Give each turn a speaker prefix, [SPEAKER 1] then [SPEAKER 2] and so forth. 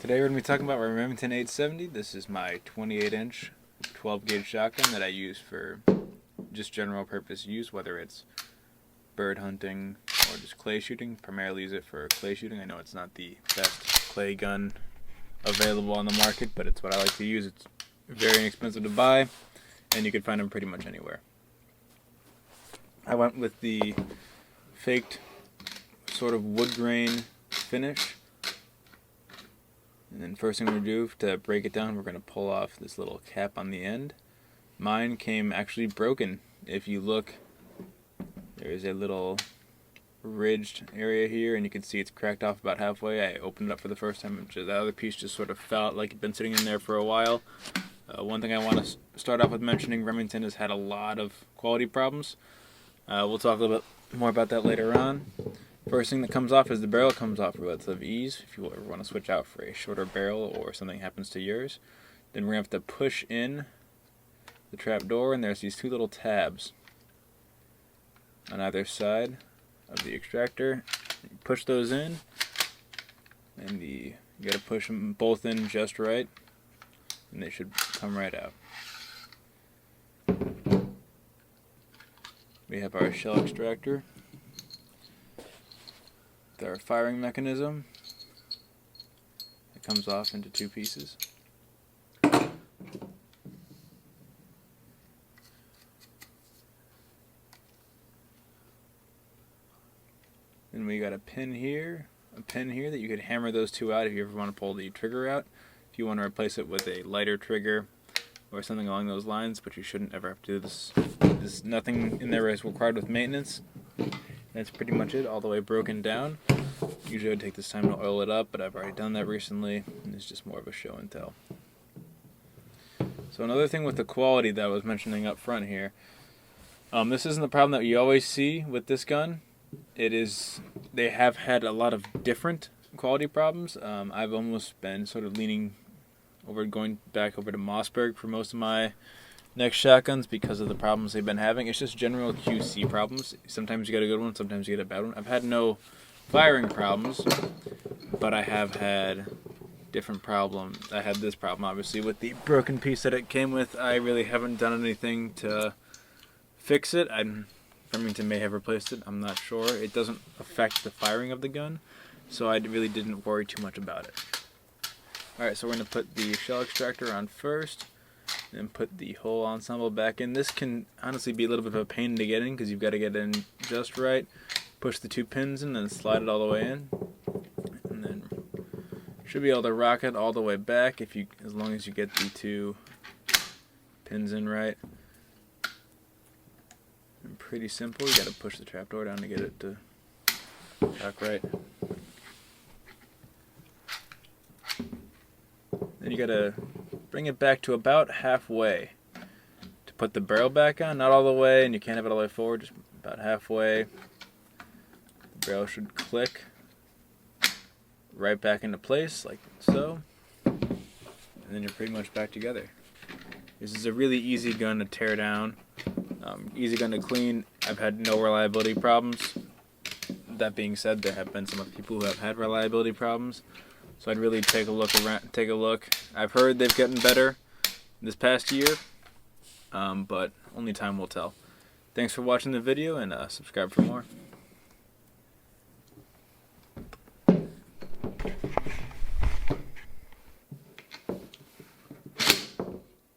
[SPEAKER 1] Today we're going to be talking about my Remington 870. This is my 28-inch 12-gauge shotgun that I use for just general purpose use, whether it's bird hunting or just clay shooting. Primarily use it for clay shooting. I know it's not the best clay gun available on the market, but it's what I like to use. It's very inexpensive to buy, and you can find them pretty much anywhere. I went with the faked sort of wood grain finish. And then first thing we're going to do to break it down, we're going to pull off this little cap on the end. Mine came actually broken. If you look, there is a little ridged area here, and you can see it's cracked off about halfway. I opened it up for the first time, and the other piece just sort of fell out like it'd been sitting in there for a while. One thing I want to start off with mentioning, Remington has had a lot of quality problems. We'll talk a little bit more about that later on. First thing that comes off is the barrel comes off with relative ease. If you ever want to switch out for a shorter barrel or something happens to yours, then we're going to have to push in the trap door, and there's these two little tabs on either side of the extractor. You push those in, and you got to push them both in just right, and they should come right out. We have our shell extractor. Our firing mechanism. It comes off into two pieces. Then we got a pin here that you could hammer those two out if you ever want to pull the trigger out. If you want to replace it with a lighter trigger or something along those lines, but you shouldn't ever have to do this. There's nothing in there is required with maintenance. That's pretty much it, all the way broken down. Usually I would take this time to oil it up, but I've already done that recently, and it's just more of a show and tell. So another thing with the quality that I was mentioning up front here, this isn't the problem that you always see with this gun. They have had a lot of different quality problems. I've almost been sort of leaning over, going back over to Mossberg for most of my next shotguns because of the problems they've been having. It's just general QC problems. Sometimes you get a good one, sometimes you get a bad one. I've had no firing problems, but I have had different problems. I had this problem obviously with the broken piece that it came with. I really haven't done anything to fix it. Remington may have replaced it, I'm not sure. It doesn't affect the firing of the gun, so I really didn't worry too much about it. Alright, so we're going to put the shell extractor on first, and put the whole ensemble back in. This can honestly be a little bit of a pain to get in because you've got to get in just right. Push the two pins in and slide it all the way in, and then should be able to rock it all the way back as long as you get the two pins in right. And pretty simple. You got to push the trapdoor down to get it to rock right. Then you got to bring it back to about halfway to put the barrel back on. Not all the way, and you can't have it all the way forward, just about halfway. The barrel should click right back into place, like so. And then you're pretty much back together. This is a really easy gun to tear down, easy gun to clean. I've had no reliability problems. That being said, there have been some other people who have had reliability problems. So I'd really take a look. I've heard they've gotten better this past year, but only time will tell. Thanks for watching the video, and subscribe for more.